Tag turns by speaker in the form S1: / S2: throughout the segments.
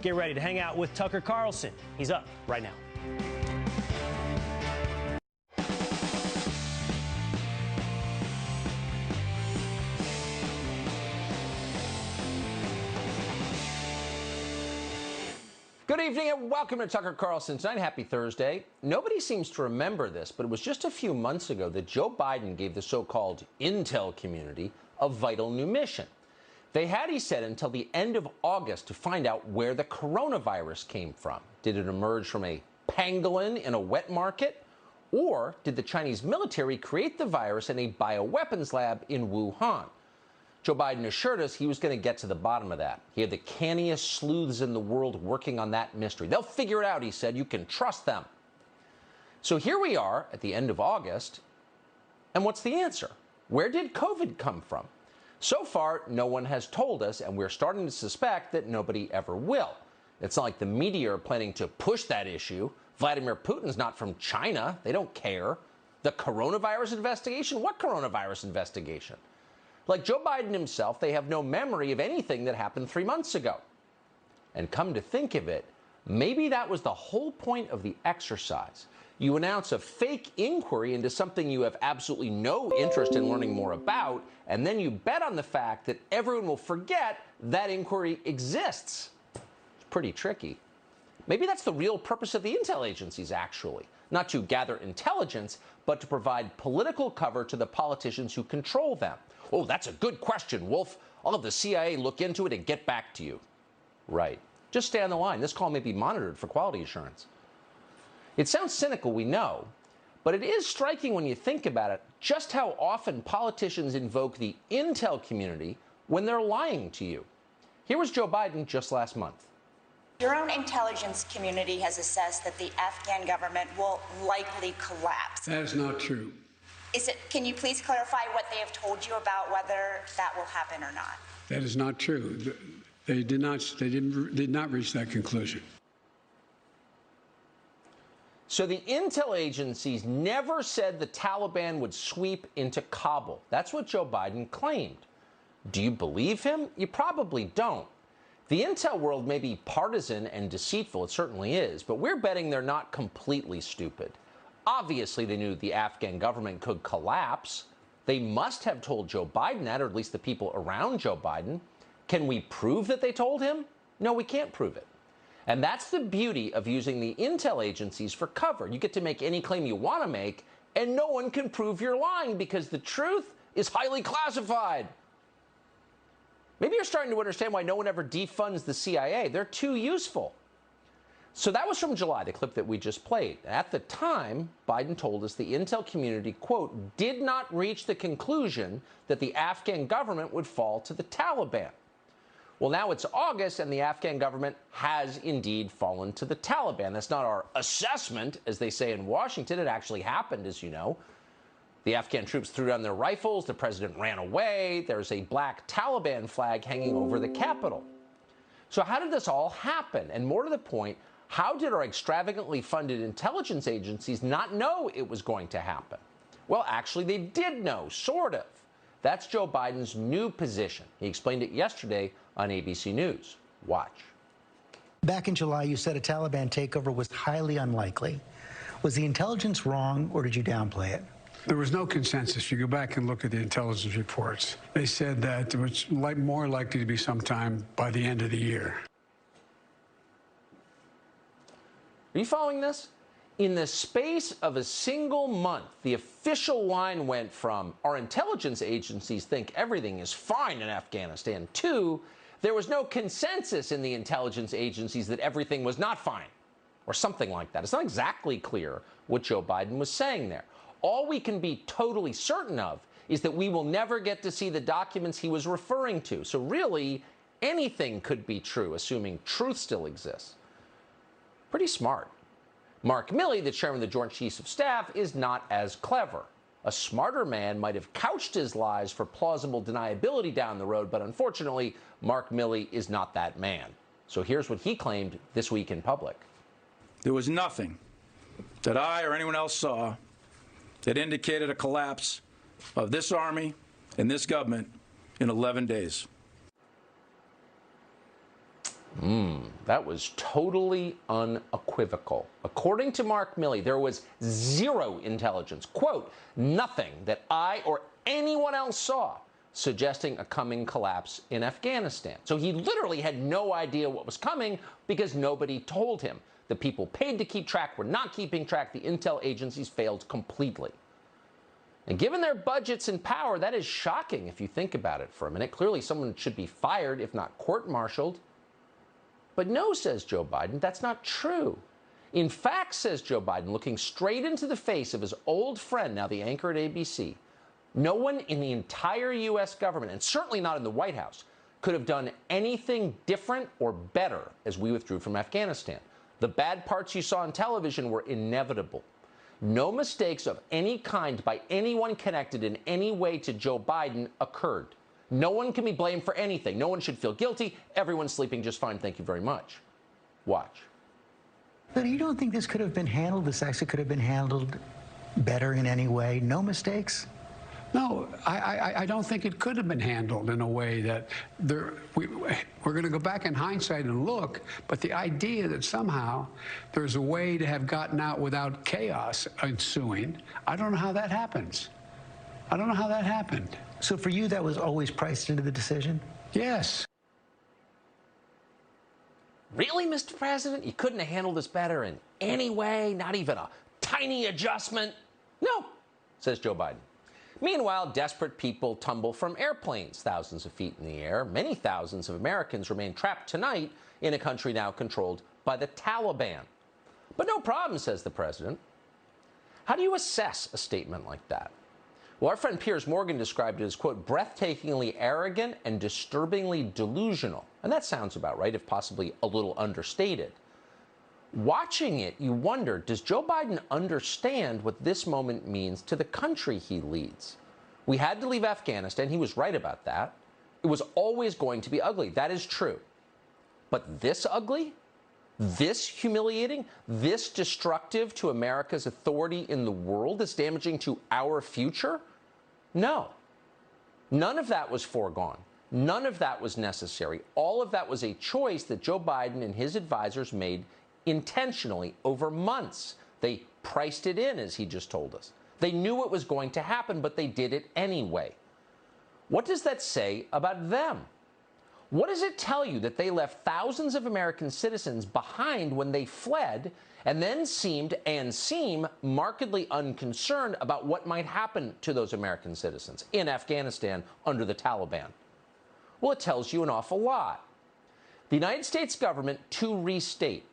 S1: Get ready to hang out with Tucker Carlson. He's up right now.
S2: Good evening and welcome to Tucker Carlson Tonight. Happy Thursday. Nobody seems to remember this, but it was just a few months ago that Joe Biden gave the so-called intel community a vital new mission. They had, he said, until the end of August to find out where the coronavirus came from. Did it emerge from a pangolin in a wet market? Or did the Chinese military create the virus in a bioweapons lab in Wuhan? Joe Biden assured us he was going to get to the bottom of that. He had the canniest sleuths in the world working on that mystery. They'll figure it out, he said. You can trust them. So here we are at the end of August. And what's the answer? Where did COVID come from? So far, no one has told us, and we're starting to suspect that nobody ever will. It's not like the media are planning to push that issue. Vladimir Putin's not from China. They don't care. The coronavirus investigation? What coronavirus investigation? Like Joe Biden himself, they have no memory of anything that happened 3 months ago. And come to think of it, maybe that was the whole point of the exercise. You announce a fake inquiry into something you have absolutely no interest in learning more about, and then you bet on the fact that everyone will forget that inquiry exists. It's pretty tricky. Maybe that's the real purpose of the intel agencies, actually. Not to gather intelligence, but to provide political cover to the politicians who control them. Oh, that's a good question, Wolf. I'll have the CIA look into it and get back to you. Right. Just stay on the line. This call may be monitored for quality assurance. It sounds cynical, we know, but it is striking when you think about it just how often politicians invoke the intel community when they're lying to you. Here was Joe Biden just last month.
S3: Your own intelligence community has assessed that the Afghan government will likely collapse.
S4: That is not true.
S3: Can you please clarify what they have told you about whether that will happen or not?
S4: That is not true. They did not reach that conclusion.
S2: So the intel agencies never said the Taliban would sweep into Kabul. That's what Joe Biden claimed. Do you believe him? You probably don't. The intel world may be partisan and deceitful, it certainly is, but we're betting they're not completely stupid. Obviously, they knew the Afghan government could collapse. They must have told Joe Biden that, or at least the people around Joe Biden. Can we prove that they told him? No, we can't prove it. And that's the beauty of using the intel agencies for cover. You get to make any claim you want to make, and no one can prove you're lying because the truth is highly classified. Maybe you're starting to understand why no one ever defunds the CIA. They're too useful. So that was from July, the clip that we just played. At the time, Biden told us the intel community, quote, did not reach the conclusion that the Afghan government would fall to the Taliban. Well, now it's August, and the Afghan government has indeed fallen to the Taliban. That's not our assessment, as they say in Washington. It actually happened, as you know. The Afghan troops threw down their rifles. The president ran away. There's a black Taliban flag hanging over the Capitol. So how did this all happen? And more to the point, how did our extravagantly funded intelligence agencies not know it was going to happen? Well, actually, they did know, sort of. That's Joe Biden's new position. He explained it yesterday on ABC News. Watch.
S5: Back in July, you said a Taliban takeover was highly unlikely. Was the intelligence wrong, or did you downplay it?
S4: There was no consensus. You go back and look at the intelligence reports. They said that it was more likely to be sometime by the end of the year.
S2: Are you following this? In the space of a single month, the official line went from our intelligence agencies think everything is fine in Afghanistan to there was no consensus in the intelligence agencies that everything was not fine, or something like that. It's not exactly clear what Joe Biden was saying there. All we can be totally certain of is that we will never get to see the documents he was referring to. So really, anything could be true, assuming truth still exists. Pretty smart. Mark Milley, the chairman of the Joint Chiefs of Staff, is not as clever. A smarter man might have couched his lies for plausible deniability down the road, but unfortunately, Mark Milley is not that man. So here's what he claimed this week in public.
S6: There was nothing that I or anyone else saw that indicated a collapse of this Army and this government in 11 days.
S2: That was totally unequivocal. According to Mark Milley, there was zero intelligence, quote, nothing that I or anyone else saw suggesting a coming collapse in Afghanistan. So he literally had no idea what was coming because nobody told him. The people paid to keep track were not keeping track. The intel agencies failed completely. And given their budgets and power, that is shocking if you think about it for a minute. Clearly, someone should be fired, if not court-martialed. But no, says Joe Biden, that's not true. In fact, says Joe Biden, looking straight into the face of his old friend, now the anchor at ABC, no one in the entire U.S. government, and certainly not in the White House, could have done anything different or better as we withdrew from Afghanistan. The bad parts you saw on television were inevitable. No mistakes of any kind by anyone connected in any way to Joe Biden occurred. No one can be blamed for anything. No one should feel guilty. Everyone's sleeping just fine. Thank you very much. Watch.
S5: But you don't think this could have been handled, this actually could have been handled better in any way? No mistakes?
S4: No, I don't think it could have been handled in a way that we're going to go back in hindsight and look, but the idea that somehow there's a way to have gotten out without chaos ensuing, I don't know how that happens. I don't know how that happened.
S5: So for you, that was always priced into the decision?
S4: Yes.
S2: Really, Mr. President? You couldn't have handled this better in any way? Not even a tiny adjustment? No, says Joe Biden. Meanwhile, desperate people tumble from airplanes thousands of feet in the air. Many thousands of Americans remain trapped tonight in a country now controlled by the Taliban. But no problem, says the president. How do you assess a statement like that? Well, our friend Piers Morgan described it as, quote, breathtakingly arrogant and disturbingly delusional. And that sounds about right, if possibly a little understated. Watching it, you wonder, does Joe Biden understand what this moment means to the country he leads? We had to leave Afghanistan. He was right about that. It was always going to be ugly. That is true. But this ugly? This humiliating? This destructive to America's authority in the world? This damaging to our future? No. None of that was foregone. None of that was necessary. All of that was a choice that Joe Biden and his advisors made intentionally over months. They priced it in, as he just told us. They knew it was going to happen, but they did it anyway. What does that say about them? What does it tell you that they left thousands of American citizens behind when they fled and then seem markedly unconcerned about what might happen to those American citizens in Afghanistan under the Taliban? Well, it tells you an awful lot. The United States government, to restate,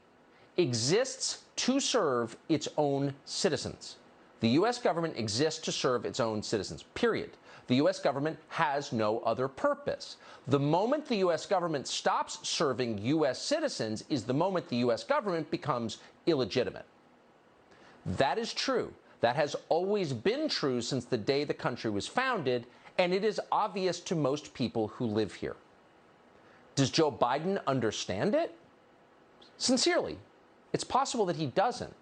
S2: exists to serve its own citizens. The U.S. government exists to serve its own citizens, period. The U.S. government has no other purpose. The moment the U.S. government stops serving U.S. citizens is the moment the U.S. government becomes illegitimate. That is true. That has always been true since the day the country was founded, and it is obvious to most people who live here. Does Joe Biden understand it? Sincerely, it's possible that he doesn't.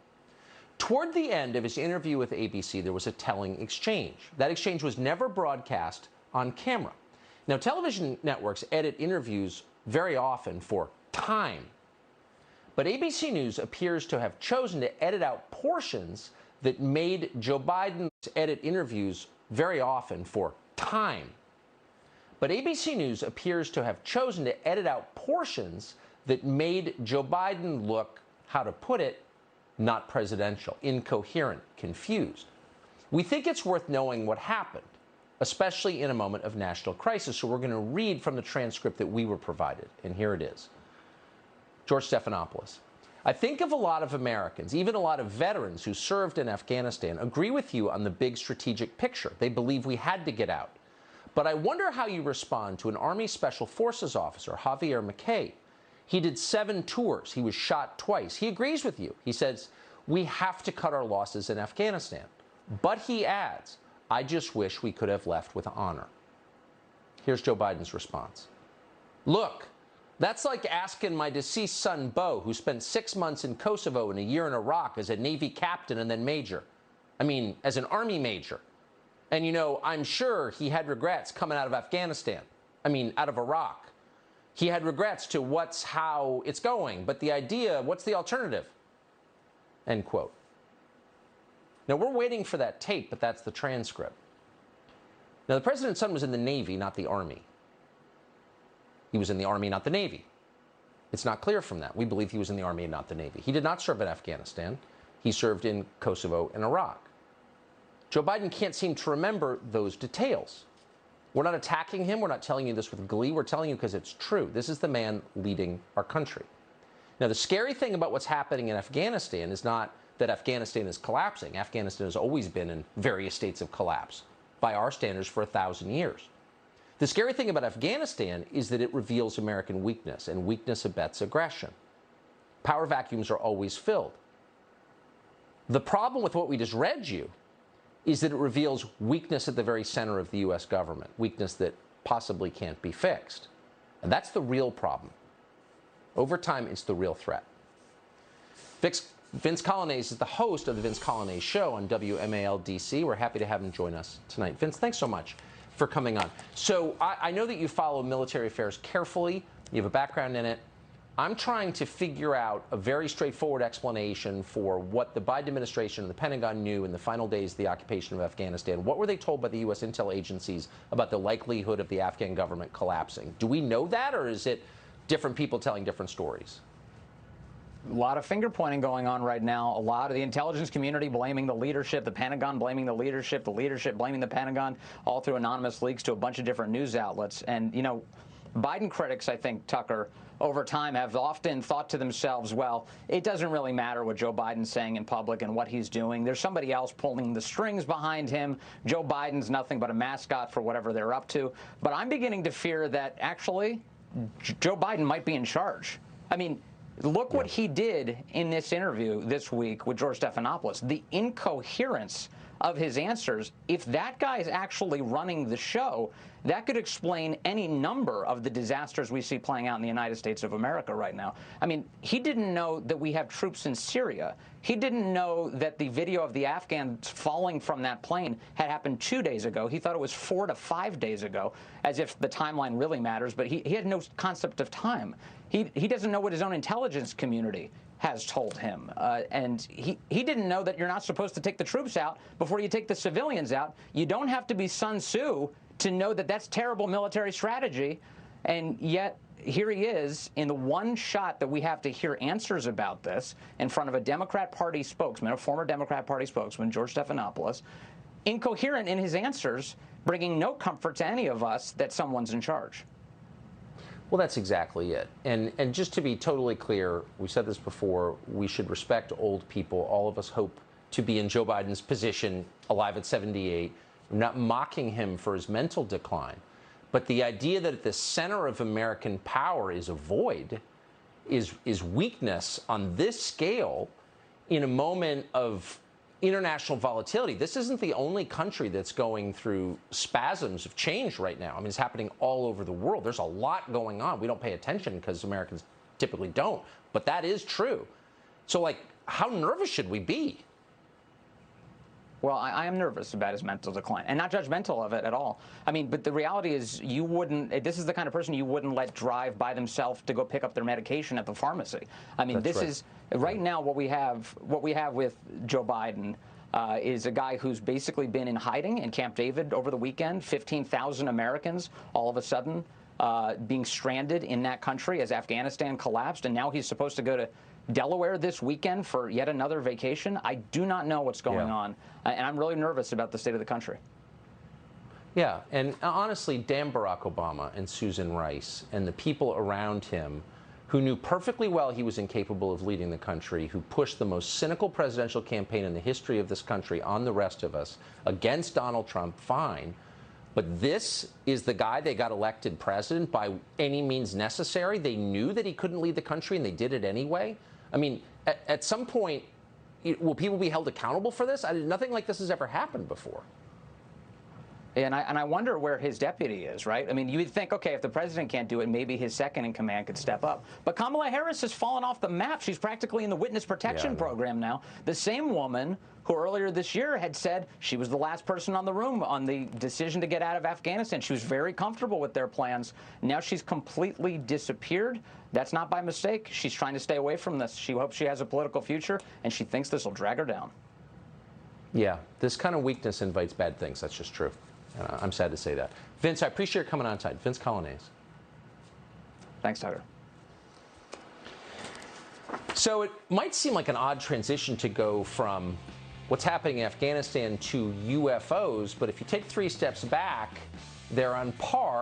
S2: Toward the end of his interview with ABC, there was a telling exchange. That exchange was never broadcast on camera. Now, television networks edit interviews very often for time. But ABC News appears to have chosen to edit out portions that made Joe Biden edit interviews very often for time. But ABC News appears to have chosen to edit out portions that made Joe Biden look, how to put it, not presidential, incoherent, confused. We think it's worth knowing what happened, especially in a moment of national crisis. So we're going to read from the transcript that we were provided, and here it is. George Stephanopoulos. I think of a lot of Americans, even a lot of veterans who served in Afghanistan, agree with you on the big strategic picture. They believe we had to get out. But I wonder how you respond to an Army Special Forces officer, Javier McKay. He did 7 tours. He was shot twice. He agrees with you. He says, we have to cut our losses in Afghanistan. But he adds, I just wish we could have left with honor. Here's Joe Biden's response. Look, that's like asking my deceased son, Bo, who spent 6 months in Kosovo and a year in Iraq as a Navy captain and then major. I mean, as an Army major. And, you know, I'm sure he had regrets coming out of Afghanistan. I mean, out of Iraq. He had regrets to how it's going, but the idea, what's the alternative? End quote. Now, we're waiting for that tape, but that's the transcript. Now, the president's son was in the Navy, not the Army. He was in the Army, not the Navy. It's not clear from that. We believe he was in the Army and not the Navy. He did not serve in Afghanistan. He served in Kosovo and Iraq. Joe Biden can't seem to remember those details. We're not attacking him. We're not telling you this with glee. We're telling you because it's true. This is the man leading our country. Now, the scary thing about what's happening in Afghanistan is not that Afghanistan is collapsing. Afghanistan has always been in various states of collapse, by our standards, for 1,000 years. The scary thing about Afghanistan is that it reveals American weakness, and weakness abets aggression. Power vacuums are always filled. The problem with what we just read you is that it reveals weakness at the very center of the U.S. government, weakness that possibly can't be fixed. And that's the real problem. Over time, it's the real threat. Vince Colonnese is the host of the Vince Colonnese Show on WMAL DC. We're happy to have him join us tonight. Vince, thanks so much for coming on. So I know that you follow military affairs carefully. You have a background in it. I'm trying to figure out a very straightforward explanation for what the Biden administration and the Pentagon knew in the final days of the occupation of Afghanistan. What were they told by the U.S. intel agencies about the likelihood of the Afghan government collapsing? Do we know that, or is it different people telling different stories?
S7: A lot of finger pointing going on right now. A lot of the intelligence community blaming the leadership, the Pentagon blaming the leadership blaming the Pentagon, all through anonymous leaks to a bunch of different news outlets. And, you know, Biden critics, I think, Tucker, over time have often thought to themselves, well, it doesn't really matter what Joe Biden's saying in public and what he's doing. There's somebody else pulling the strings behind him. Joe Biden's nothing but a mascot for whatever they're up to. But I'm beginning to fear that actually Joe Biden might be in charge. I mean, look what he did in this interview this week with George Stephanopoulos. The incoherence of his answers. If that guy is actually running the show, that could explain any number of the disasters we see playing out in the United States of America right now. I mean, he didn't know that we have troops in Syria. He didn't know that the video of the Afghans falling from that plane had happened 2 days ago. He thought it was 4 to 5 days ago, as if the timeline really matters, but he had no concept of time. He doesn't know what his own intelligence community has told him. And he didn't know that you're not supposed to take the troops out before you take the civilians out. You don't have to be Sun Tzu to know that that's terrible military strategy. And yet, here he is in the one shot that we have to hear answers about this in front of a Democrat Party spokesman, a former Democrat Party spokesman, George Stephanopoulos, incoherent in his answers, bringing no comfort to any of us that someone's in charge.
S2: Well, that's exactly it. And just to be totally clear, we said this before, we should respect old people. All of us hope to be in Joe Biden's position, alive at 78. I'm not mocking him for his mental decline. But the idea that at the center of American power is a void is weakness on this scale in a moment of international volatility. This isn't the only country that's going through spasms of change right now. I mean, it's happening all over the world. There's a lot going on. We don't pay attention because Americans typically don't. But that is true. So, like, how nervous should we be?
S7: Well, I am nervous about his mental decline, and not judgmental of it at all. I mean, but the reality is you wouldn't, this is the kind of person you wouldn't let drive by themselves to go pick up their medication at the pharmacy. I mean,
S2: That's
S7: this
S2: right.
S7: is, right now what we have with Joe Biden is a guy who's basically been in hiding in Camp David over the weekend, 15,000 Americans all of a sudden being stranded in that country as Afghanistan collapsed, and now he's supposed to go to Delaware this weekend for yet another vacation. I do not know what's going on, and I'm really nervous about the state of the country.
S2: Yeah, and honestly, damn Barack Obama and Susan Rice and the people around him who knew perfectly well he was incapable of leading the country, who pushed the most cynical presidential campaign in the history of this country on the rest of us against Donald Trump, fine. But this is the guy they got elected president by any means necessary. They knew that he couldn't lead the country, and they did it anyway. I mean, at some point, will people be held accountable for this? Nothing like this has ever happened before.
S7: And I wonder where his deputy is, right? I mean, you would think, okay, if the president can't do it, maybe his second in command could step up. But Kamala Harris has fallen off the map. She's practically in the witness protection program now. The same woman who earlier this year had said she was the last person on the room on the decision to get out of Afghanistan. She was very comfortable with their plans. Now she's completely disappeared. That's not by mistake. She's trying to stay away from this. She hopes she has a political future, and she thinks this will drag her down.
S2: Yeah, this kind of weakness invites bad things. That's just true. I'm sad to say that. Vince, I appreciate your coming on tonight. Vince Colonnese.
S7: Thanks, Tucker.
S2: So it might seem like an odd transition to go from what's happening in Afghanistan to UFOs, but if you take 3 steps back, they're on par